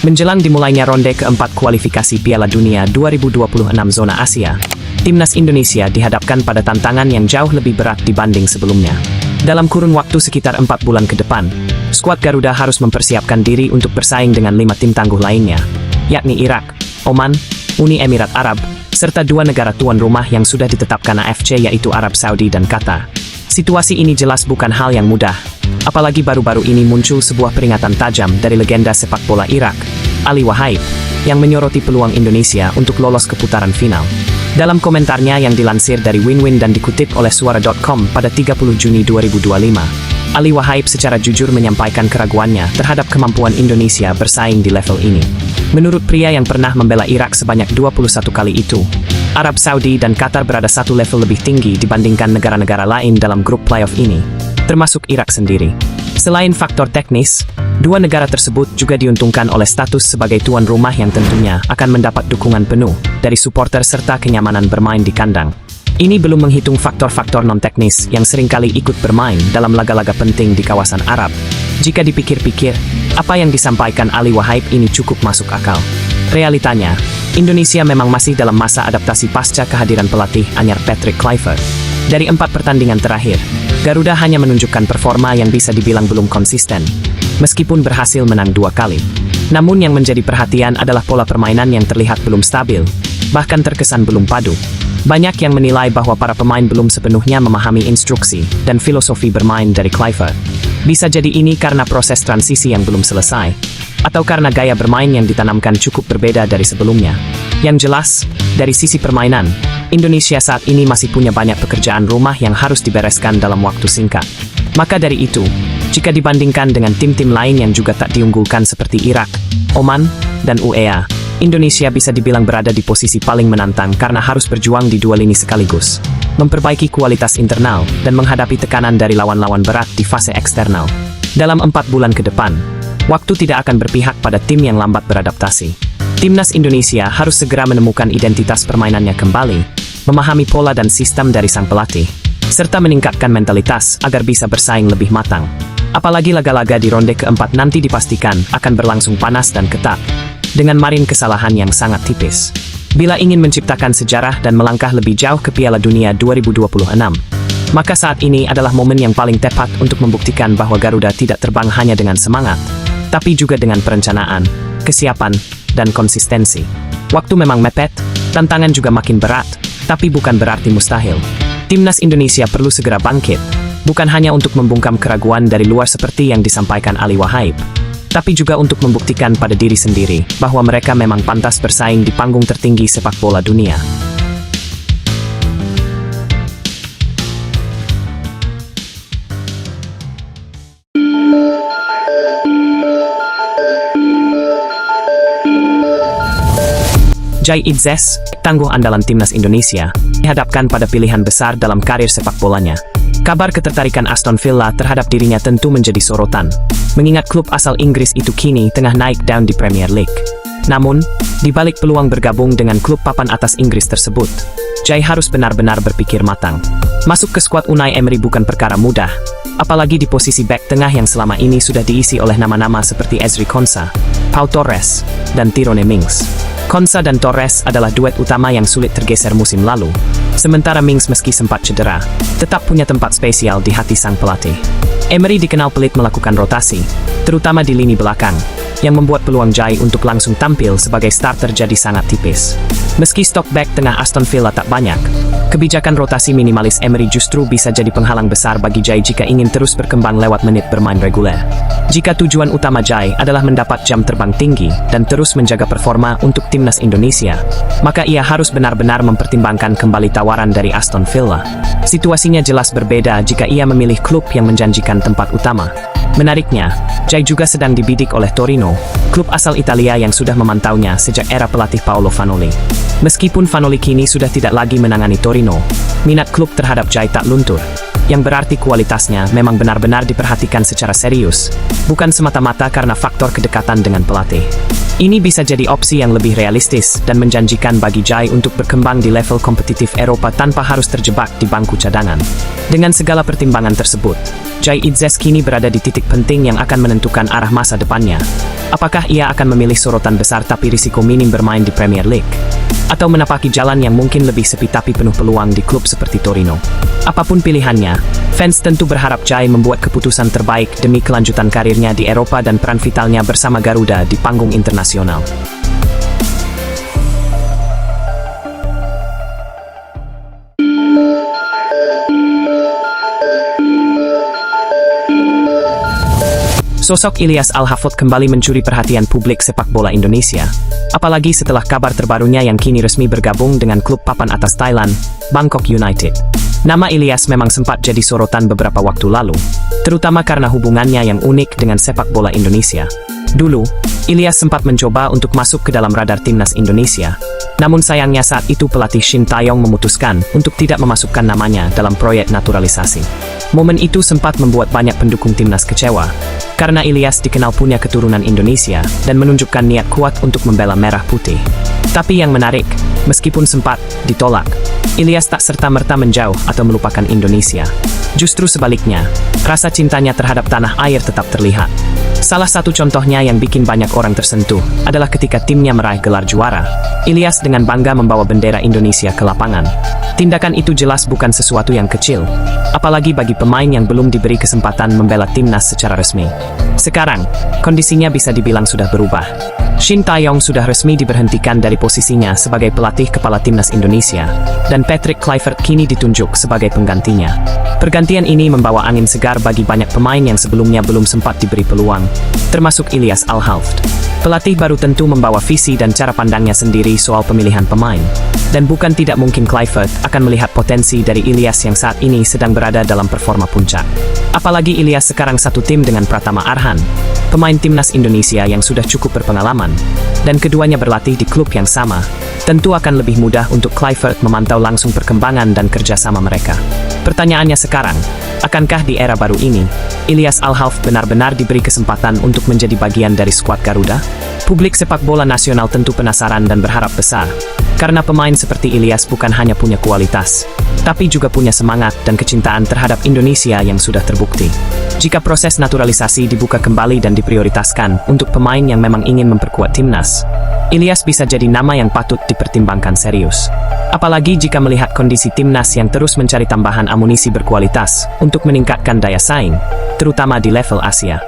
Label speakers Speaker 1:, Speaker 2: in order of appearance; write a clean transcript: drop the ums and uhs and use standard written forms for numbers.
Speaker 1: Menjelang dimulainya ronde keempat kualifikasi Piala Dunia 2026 zona Asia, Timnas Indonesia dihadapkan pada tantangan yang jauh lebih berat dibanding sebelumnya. Dalam kurun waktu sekitar 4 bulan ke depan, skuad Garuda harus mempersiapkan diri untuk bersaing dengan 5 tim tangguh lainnya, yakni Irak, Oman, Uni Emirat Arab, serta 2 negara tuan rumah yang sudah ditetapkan AFC yaitu Arab Saudi dan Qatar. Situasi ini jelas bukan hal yang mudah, apalagi baru-baru ini muncul sebuah peringatan tajam dari legenda sepak bola Irak, Ali Wahaib, yang menyoroti peluang Indonesia untuk lolos ke putaran final. Dalam komentarnya yang dilansir dari Win-Win dan dikutip oleh Suara.com pada 30 Juni 2025, Ali Wahaib secara jujur menyampaikan keraguannya terhadap kemampuan Indonesia bersaing di level ini. Menurut pria yang pernah membela Irak sebanyak 21 kali itu, Arab Saudi dan Qatar berada satu level lebih tinggi dibandingkan negara-negara lain dalam grup playoff ini, termasuk Irak sendiri. Selain faktor teknis, 2 negara tersebut juga diuntungkan oleh status sebagai tuan rumah yang tentunya akan mendapat dukungan penuh dari supporter serta kenyamanan bermain di kandang. Ini belum menghitung faktor-faktor non-teknis yang seringkali ikut bermain dalam laga-laga penting di kawasan Arab. Jika dipikir-pikir, apa yang disampaikan Ali Wahaib ini cukup masuk akal. Realitanya, Indonesia memang masih dalam masa adaptasi pasca kehadiran pelatih anyar Patrick Kluivert. Dari 4 pertandingan terakhir, Garuda hanya menunjukkan performa yang bisa dibilang belum konsisten, meskipun berhasil menang 2 kali. Namun yang menjadi perhatian adalah pola permainan yang terlihat belum stabil, bahkan terkesan belum padu. Banyak yang menilai bahwa para pemain belum sepenuhnya memahami instruksi dan filosofi bermain dari Kluivert. Bisa jadi ini karena proses transisi yang belum selesai, atau karena gaya bermain yang ditanamkan cukup berbeda dari sebelumnya. Yang jelas, dari sisi permainan, Indonesia saat ini masih punya banyak pekerjaan rumah yang harus dibereskan dalam waktu singkat. Maka dari itu, jika dibandingkan dengan tim-tim lain yang juga tak diunggulkan seperti Irak, Oman, dan UEA, Indonesia bisa dibilang berada di posisi paling menantang karena harus berjuang di 2 lini sekaligus, memperbaiki kualitas internal, dan menghadapi tekanan dari lawan-lawan berat di fase eksternal. Dalam 4 bulan ke depan, waktu tidak akan berpihak pada tim yang lambat beradaptasi. Timnas Indonesia harus segera menemukan identitas permainannya kembali, memahami pola dan sistem dari sang pelatih, serta meningkatkan mentalitas agar bisa bersaing lebih matang. Apalagi laga-laga di ronde keempat nanti dipastikan akan berlangsung panas dan ketat, dengan margin kesalahan yang sangat tipis. Bila ingin menciptakan sejarah dan melangkah lebih jauh ke Piala Dunia 2026, maka saat ini adalah momen yang paling tepat untuk membuktikan bahwa Garuda tidak terbang hanya dengan semangat, tapi juga dengan perencanaan, kesiapan, dan konsistensi. Waktu memang mepet, tantangan juga makin berat, tapi bukan berarti mustahil. Timnas Indonesia perlu segera bangkit, bukan hanya untuk membungkam keraguan dari luar seperti yang disampaikan Ali Wahaib, tapi juga untuk membuktikan pada diri sendiri bahwa mereka memang pantas bersaing di panggung tertinggi sepak bola dunia. Jai Idzes, tangguh andalan Timnas Indonesia, dihadapkan pada pilihan besar dalam karir sepak bolanya. Kabar ketertarikan Aston Villa terhadap dirinya tentu menjadi sorotan, mengingat klub asal Inggris itu kini tengah naik daun di Premier League. Namun, di balik peluang bergabung dengan klub papan atas Inggris tersebut, Jai harus benar-benar berpikir matang. Masuk ke skuad Unai Emery bukan perkara mudah, apalagi di posisi bek tengah yang selama ini sudah diisi oleh nama-nama seperti Ezri Konsa, Pau Torres, dan Tyrone Mings. Konsa dan Torres adalah duet utama yang sulit tergeser musim lalu, sementara Mings meski sempat cedera, tetap punya tempat spesial di hati sang pelatih. Emery dikenal pelit melakukan rotasi, terutama di lini belakang, yang membuat peluang Jai untuk langsung tampil sebagai starter jadi sangat tipis. Meski stok back tengah Aston Villa tak banyak, kebijakan rotasi minimalis Emery justru bisa jadi penghalang besar bagi Jai jika ingin terus berkembang lewat menit bermain reguler. Jika tujuan utama Jai adalah mendapat jam terbang tinggi dan terus menjaga performa untuk Timnas Indonesia, maka ia harus benar-benar mempertimbangkan kembali tawaran dari Aston Villa. Situasinya jelas berbeda jika ia memilih klub yang menjanjikan tempat utama. Menariknya, Jai juga sedang dibidik oleh Torino, klub asal Italia yang sudah memantaunya sejak era pelatih Paolo Vanoli. Meskipun Vanoli kini sudah tidak lagi menangani Torino, minat klub terhadap Jai tak luntur, yang berarti kualitasnya memang benar-benar diperhatikan secara serius, bukan semata-mata karena faktor kedekatan dengan pelatih. Ini bisa jadi opsi yang lebih realistis dan menjanjikan bagi Jai untuk berkembang di level kompetitif Eropa tanpa harus terjebak di bangku cadangan. Dengan segala pertimbangan tersebut, Jai Idzes kini berada di titik penting yang akan menentukan arah masa depannya. Apakah ia akan memilih sorotan besar tapi risiko minim bermain di Premier League? Atau menapaki jalan yang mungkin lebih sepi tapi penuh peluang di klub seperti Torino? Apapun pilihannya, fans tentu berharap Jai membuat keputusan terbaik demi kelanjutan karirnya di Eropa dan peran vitalnya bersama Garuda di panggung internasional. Sosok Ilyas Al-Hafod kembali mencuri perhatian publik sepak bola Indonesia, apalagi setelah kabar terbarunya yang kini resmi bergabung dengan klub papan atas Thailand, Bangkok United. Nama Ilyas memang sempat jadi sorotan beberapa waktu lalu, terutama karena hubungannya yang unik dengan sepak bola Indonesia. Dulu, Ilyas sempat mencoba untuk masuk ke dalam radar timnas Indonesia, namun sayangnya saat itu pelatih Shin Tae-yong memutuskan untuk tidak memasukkan namanya dalam proyek naturalisasi. Momen itu sempat membuat banyak pendukung timnas kecewa, karena Ilyas dikenal punya keturunan Indonesia dan menunjukkan niat kuat untuk membela merah putih. Tapi yang menarik, meskipun sempat ditolak, Ilyas tak serta-merta menjauh atau melupakan Indonesia. Justru sebaliknya, rasa cintanya terhadap tanah air tetap terlihat. Salah satu contohnya yang bikin banyak orang tersentuh adalah ketika timnya meraih gelar juara. Ilyas dengan bangga membawa bendera Indonesia ke lapangan. Tindakan itu jelas bukan sesuatu yang kecil, apalagi bagi pemain yang belum diberi kesempatan membela timnas secara resmi. Sekarang, kondisinya bisa dibilang sudah berubah. Shin Tae-yong sudah resmi diberhentikan dari posisinya sebagai pelatih kepala timnas Indonesia, dan Patrick Kluivert kini ditunjuk sebagai penggantinya. Pergantian ini membawa angin segar bagi banyak pemain yang sebelumnya belum sempat diberi peluang, termasuk Ilyas Al-Hafod. Pelatih baru tentu membawa visi dan cara pandangnya sendiri soal pemilihan pemain, dan bukan tidak mungkin Kluivert akan melihat potensi dari Ilyas yang saat ini sedang berada dalam performa puncak. Apalagi Ilyas sekarang satu tim dengan Pratama Arhan, pemain timnas Indonesia yang sudah cukup berpengalaman, dan keduanya berlatih di klub yang sama. Tentu akan lebih mudah untuk Kluivert memantau langsung perkembangan dan kerjasama mereka. Pertanyaannya sekarang, akankah di era baru ini, Ilyas Al-Hafod benar-benar diberi kesempatan untuk menjadi bagian dari skuad Garuda? Publik sepak bola nasional tentu penasaran dan berharap besar, karena pemain seperti Ilyas bukan hanya punya kualitas, tapi juga punya semangat dan kecintaan terhadap Indonesia yang sudah terbukti. Jika proses naturalisasi dibuka kembali dan diprioritaskan untuk pemain yang memang ingin memperkuat timnas, Ilyas bisa jadi nama yang patut dipertimbangkan serius. Apalagi jika melihat kondisi timnas yang terus mencari tambahan amunisi berkualitas untuk meningkatkan daya saing, terutama di level Asia.